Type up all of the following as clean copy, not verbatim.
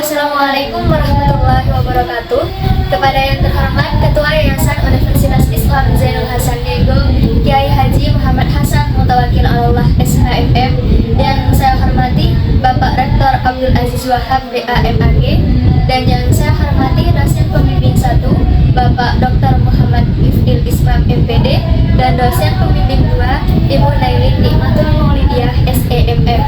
Assalamualaikum warahmatullahi wabarakatuh. Kepada yang terhormat Ketua Yayasan Universitas Islam Zainul Hasan Genggo, Kiai Haji Muhammad Hasan Mutawakil Allah SHMM, yang saya hormati Bapak Rektor Abdul Aziz Wahab BAMAG, dan yang saya hormati dosen pembimbing 1 Bapak Dr. Muhammad Ifdil Islam MPD, dan dosen pembimbing 2 Ibu Nailin Nikmatul Maulidiyah SEMM,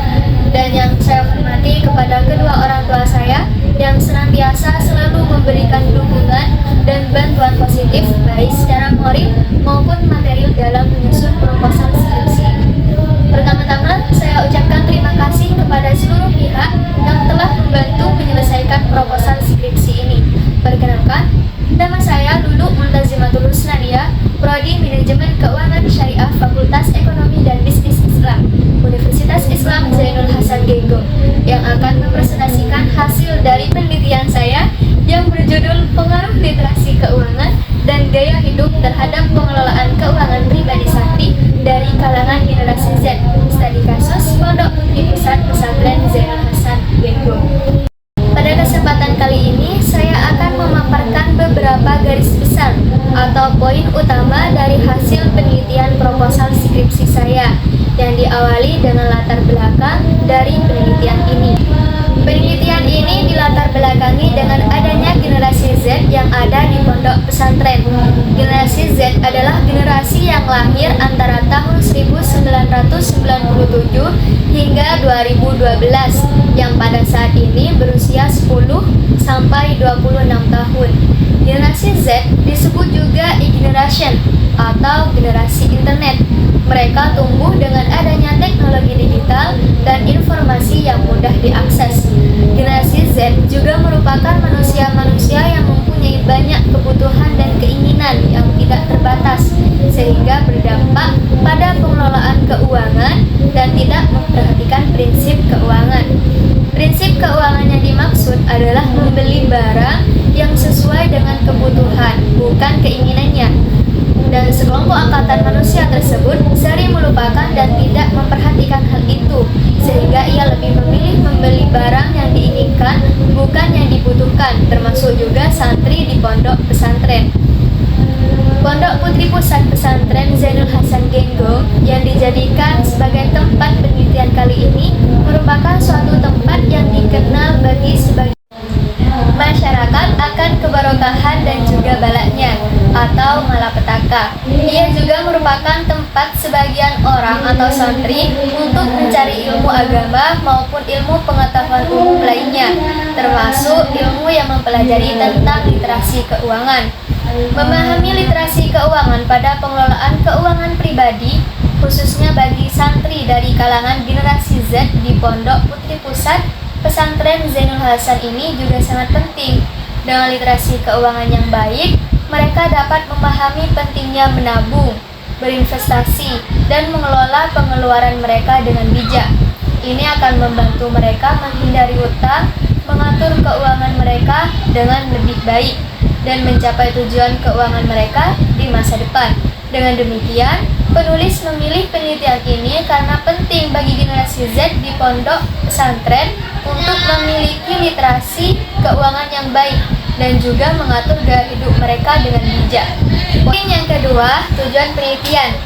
dan yang saya hormati kepada kedua orang tua saya yang senantiasa selalu memberikan dukungan dan bantuan positif baik secara moral maupun material dalam menyusun proposal skripsi. Pertama-tama saya ucapkan terima kasih kepada seluruh pihak yang telah membantu menyelesaikan proposal skripsi ini. Perkenalkan, nama saya Lulu Muntazimatul Husnania, Prodi Manajemen Keuangan Syariah Fakultas Ekonomi dan Bisnis Islam, Universitas Islam Zainul Hasan Genggo, yang akan mempresentasikan hasil dari penelitian saya yang berjudul Pengaruh Literasi Keuangan dan Gaya Hidup Terhadap Pengelolaan Keuangan Pribadi Santri dari Kalangan Generasi Z, studi kasus Pondok Putri Pusat Pesantren Zainul Hasan Genggo. Pada kesempatan kali ini, saya akan memaparkan beberapa garis besar atau poin utama dari hasil penelitian proposal skripsi saya yang diawali dengan latar belakang dari penelitian ini. Penelitian ini dilatar belakangi dengan adanya generasi Z yang ada di pondok pesantren. Generasi Z adalah generasi yang lahir antara tahun 1997 hingga 2012 yang pada saat ini berusia 10 sampai 26 tahun. Generasi Z disebut juga E-generation atau generasi internet. Mereka tumbuh dengan adanya teknologi digital dan informasi yang mudah diakses. Generasi Z juga merupakan manusia-manusia yang mempunyai banyak kebutuhan dan keinginan yang tidak terbatas, sehingga berdampak pada pengelolaan keuangan dan tidak memperhatikan prinsip keuangan. Prinsip keuangan yang dimaksud adalah membeli barang yang sesuai dengan kebutuhan, bukan keinginannya. Dan sekelompok angkatan manusia tersebut sering melupakan dan tidak memperhatikan hal itu, sehingga ia lebih memilih membeli barang yang diinginkan, bukan yang dibutuhkan, termasuk juga santri di pondok pesantren. Pondok Putri Pusat Pesantren Zainul Hasan Genggo yang dijadikan sebagai tempat penelitian kali ini merupakan suatu tempat yang dikenal bagi sebagian masyarakat akan kebarokahan dan juga balaknya atau malapetaka. Ia juga merupakan tempat sebagian orang atau santri untuk mencari ilmu agama maupun ilmu pengetahuan umum lainnya, termasuk ilmu yang mempelajari tentang literasi keuangan. Memahami literasi keuangan pada pengelolaan keuangan pribadi, khususnya bagi santri dari kalangan generasi Z di Pondok Putri Pusat Pesantren Zainul Hasan ini juga sangat penting. Dengan literasi keuangan yang baik, mereka dapat memahami pentingnya menabung, berinvestasi, dan mengelola pengeluaran mereka dengan bijak. Ini akan membantu mereka menghindari hutang, mengatur keuangan mereka dengan lebih baik, dan mencapai tujuan keuangan mereka di masa depan. Dengan demikian, penulis memilih penelitian ini karena penting bagi generasi Z di pondok pesantren untuk memiliki literasi keuangan yang baik dan juga mengatur gaya hidup mereka dengan bijak. Poin yang kedua, tujuan penelitian.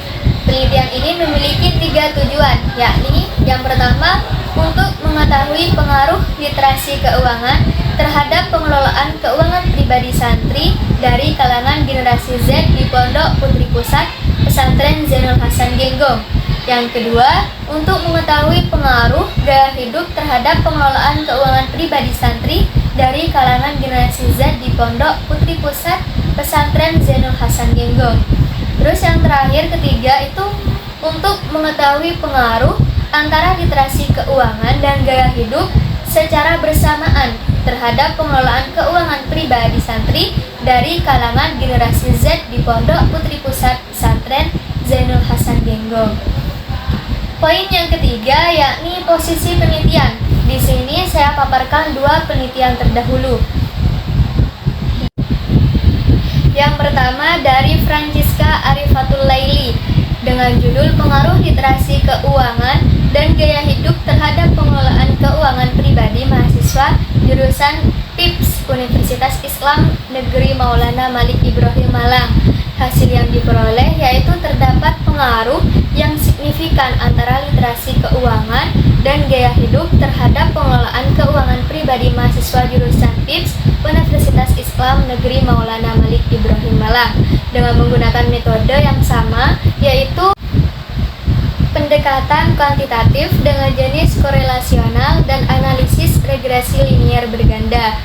Penelitian ini memiliki 3 tujuan, yakni yang pertama, untuk mengetahui pengaruh literasi keuangan terhadap pengelolaan keuangan pribadi santri dari kalangan generasi Z di Pondok Putri Pusat Pesantren Zainul Hasan Genggo. Yang kedua, untuk mengetahui pengaruh gaya hidup terhadap pengelolaan keuangan pribadi santri dari kalangan generasi Z di Pondok Putri Pusat Pesantren Zainul Hasan Genggo. Terus yang terakhir, ketiga, itu untuk mengetahui pengaruh antara literasi keuangan dan gaya hidup secara bersamaan terhadap pengelolaan keuangan pribadi santri dari kalangan generasi Z di Pondok Putri Pusat Pesantren Zainul Hasan Genggo. Poin yang ketiga yakni posisi penelitian. Di sini saya paparkan 2 penelitian terdahulu. Yang pertama dari Francisca Arifatul Laili. dengan judul Pengaruh Literasi Keuangan dan Gaya Hidup Terhadap Pengelolaan Keuangan Pribadi Mahasiswa jurusan PIPS Universitas Islam Negeri Maulana Malik Ibrahim Malang. Hasil yang diperoleh yaitu terdapat pengaruh yang signifikan antara literasi keuangan dan gaya hidup terhadap pengelolaan keuangan pribadi mahasiswa jurusan PIPS Universitas Islam Negeri Maulana Malik Ibrahim Malang dengan menggunakan metode yang sama, yaitu pendekatan kuantitatif dengan jenis korelasional dan analisis regresi linier berganda.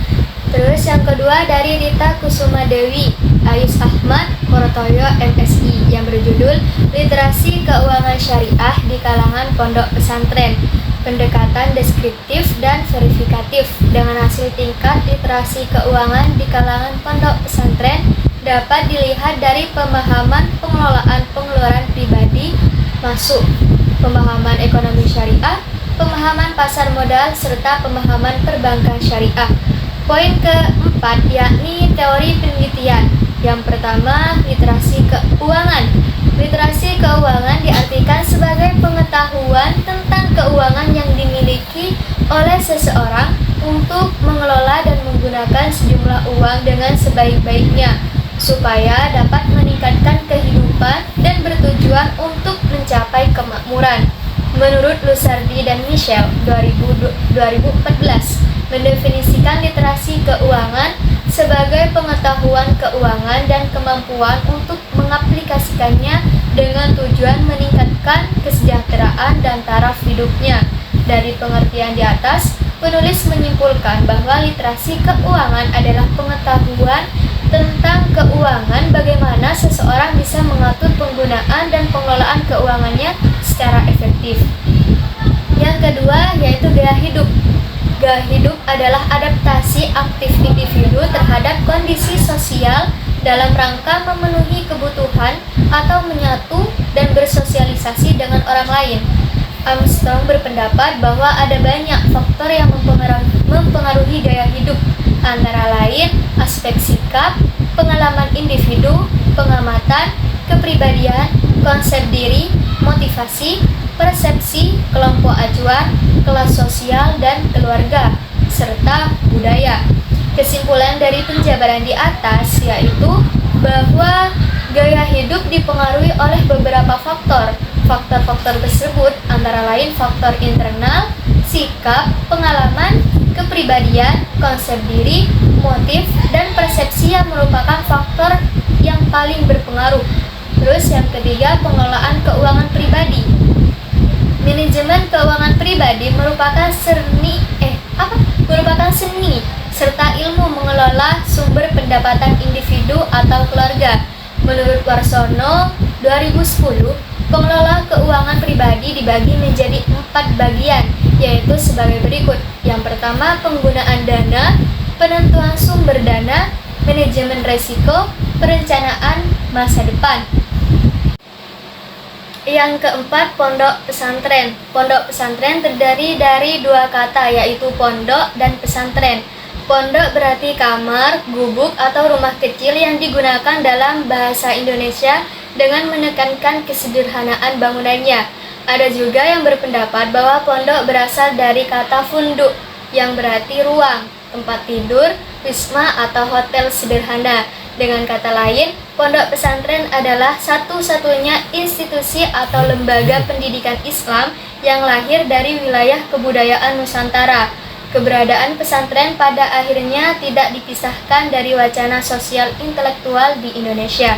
Terus yang kedua dari Rita Kusuma Dewi, Ayus Ahmad, Morotoyo, MSI, yang berjudul Literasi Keuangan Syariah di Kalangan Pondok Pesantren, pendekatan deskriptif dan verifikatif. Dengan hasil tingkat literasi keuangan di kalangan pondok pesantren dapat dilihat dari pemahaman pengelolaan pengeluaran pribadi masuk, pemahaman ekonomi syariah, pemahaman pasar modal, serta pemahaman perbankan syariah. Poin keempat yakni teori penelitian. Yang pertama, literasi keuangan. Literasi keuangan diartikan sebagai pengetahuan tentang keuangan yang dimiliki oleh seseorang untuk mengelola dan menggunakan sejumlah uang dengan sebaik-baiknya supaya dapat meningkatkan kehidupan dan bertujuan untuk mencapai kemakmuran. Menurut Lusardi dan Michel 2014 mendefinisikan literasi keuangan sebagai pengetahuan keuangan dan kemampuan untuk mengaplikasikannya dengan tujuan meningkatkan kesejahteraan dan taraf hidupnya. Dari pengertian di atas, penulis menyimpulkan bahwa literasi keuangan adalah pengetahuan tentang keuangan, bagaimana seseorang bisa mengatur penggunaan dan pengelolaan keuangannya secara efektif. Yang kedua yaitu gaya hidup. Gaya hidup adalah adaptasi aktif individu terhadap kondisi sosial dalam rangka memenuhi kebutuhan atau menyatu dan bersosialisasi dengan orang lain. Armstrong berpendapat bahwa ada banyak faktor yang mempengaruhi gaya hidup, antara lain aspek sikap, pengalaman individu, pengamatan, kepribadian, konsep diri, motivasi, persepsi, kelompok acuan, kelas sosial dan keluarga, serta budaya. Kesimpulan dari penjabaran di atas yaitu bahwa gaya hidup dipengaruhi oleh beberapa faktor. Faktor-faktor tersebut antara lain faktor internal, sikap, pengalaman, kepribadian, konsep diri, motif, dan persepsi yang merupakan faktor yang paling berpengaruh. Terus yang ketiga, pengelolaan keuangan pribadi. Manajemen keuangan pribadi merupakan seni serta ilmu mengelola sumber pendapatan individu atau keluarga. Menurut Warsono 2010, pengelola keuangan pribadi dibagi menjadi 4 bagian, yaitu sebagai berikut. Yang pertama, penggunaan dana, penentuan sumber dana, manajemen risiko, perencanaan masa depan. Yang keempat, pondok pesantren. Pondok pesantren terdiri dari 2 kata, yaitu pondok dan pesantren. Pondok berarti kamar, gubuk, atau rumah kecil yang digunakan dalam bahasa Indonesia dengan menekankan kesederhanaan bangunannya. Ada juga yang berpendapat bahwa pondok berasal dari kata funduk, yang berarti ruang, tempat tidur, wisma, atau hotel sederhana. Dengan kata lain, pondok pesantren adalah satu-satunya institusi atau lembaga pendidikan Islam yang lahir dari wilayah kebudayaan Nusantara. Keberadaan pesantren pada akhirnya tidak dipisahkan dari wacana sosial intelektual di Indonesia.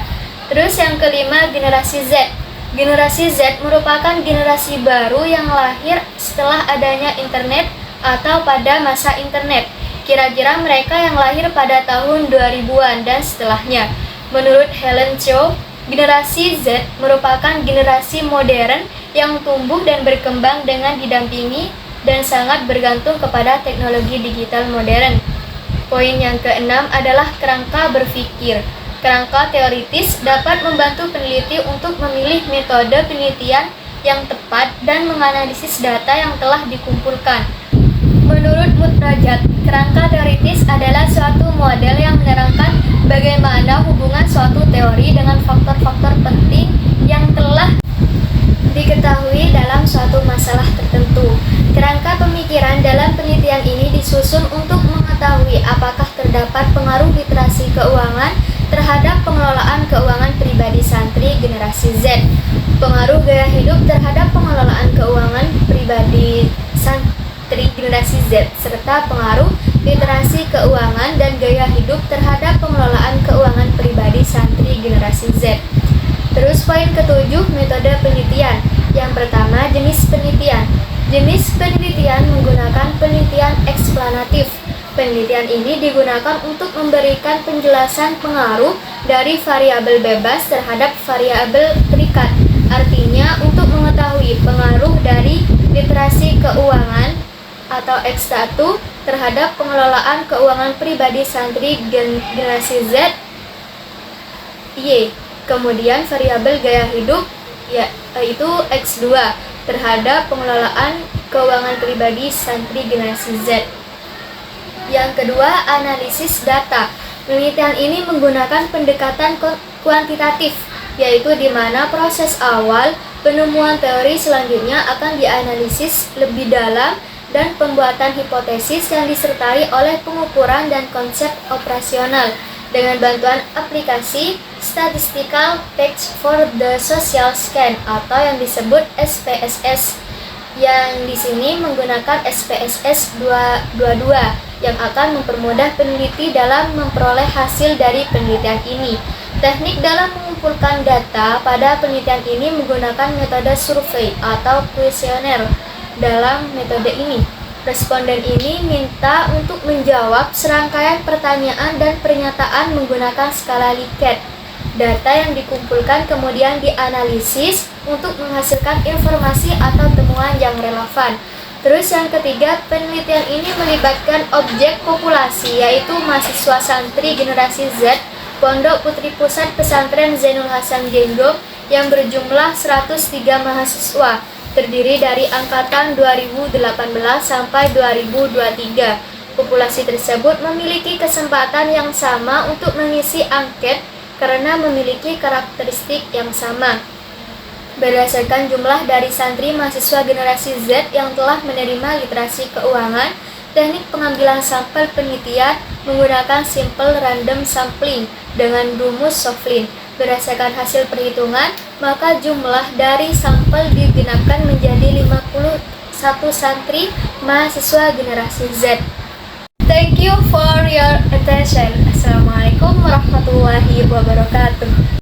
Terus yang kelima, generasi Z. Generasi Z merupakan generasi baru yang lahir setelah adanya internet atau pada masa internet. Kira-kira mereka yang lahir pada tahun 2000-an dan setelahnya. Menurut Helen Cho, generasi Z merupakan generasi modern yang tumbuh dan berkembang dengan didampingi dan sangat bergantung kepada teknologi digital modern. Poin yang keenam adalah kerangka berpikir. Kerangka teoritis dapat membantu peneliti untuk memilih metode penelitian yang tepat dan menganalisis data yang telah dikumpulkan. Menurut Mutrajat, kerangka teoritis adalah suatu model yang menerangkan bagaimana hubungan suatu teori dengan faktor-faktor penting yang telah generasi Z, serta pengaruh literasi keuangan dan gaya hidup terhadap pengelolaan keuangan pribadi santri generasi Z. Terus poin ketujuh, metode penelitian. Yang pertama, jenis penelitian. Jenis penelitian menggunakan penelitian eksplanatif. Penelitian ini digunakan untuk memberikan penjelasan pengaruh dari variabel bebas terhadap variabel terikat. Artinya, untuk mengetahui pengaruh dari literasi keuangan atau X1 terhadap pengelolaan keuangan pribadi santri generasi Z, Y. Kemudian variabel gaya hidup yaitu X2 terhadap pengelolaan keuangan pribadi santri generasi Z. Yang kedua, analisis data. Penelitian ini menggunakan pendekatan kuantitatif, yaitu di mana proses awal penemuan teori selanjutnya akan dianalisis lebih dalam dan pembuatan hipotesis yang disertai oleh pengukuran dan konsep operasional dengan bantuan aplikasi Statistical Package for the Social Scan atau yang disebut SPSS, yang di sini menggunakan SPSS 222 yang akan mempermudah peneliti dalam memperoleh hasil dari penelitian ini. Teknik dalam mengumpulkan data pada penelitian ini menggunakan metode survei atau kuesioner. Dalam metode ini, responden ini minta untuk menjawab serangkaian pertanyaan dan pernyataan menggunakan skala Likert. Data yang dikumpulkan kemudian dianalisis untuk menghasilkan informasi atau temuan yang relevan. Terus yang ketiga, penelitian ini melibatkan objek populasi, yaitu mahasiswa santri generasi Z Pondok Putri Pusat Pesantren Zainul Hasan Genggong yang berjumlah 103 mahasiswa, terdiri dari angkatan 2018 sampai 2023. Populasi tersebut memiliki kesempatan yang sama untuk mengisi angket karena memiliki karakteristik yang sama. Berdasarkan jumlah dari santri mahasiswa generasi Z yang telah menerima literasi keuangan, teknik pengambilan sampel penelitian menggunakan simple random sampling dengan rumus Shovlin. Berdasarkan hasil perhitungan, maka jumlah dari sampel digenapkan menjadi 51 santri mahasiswa generasi Z. Thank you for your attention. Assalamualaikum warahmatullahi wabarakatuh.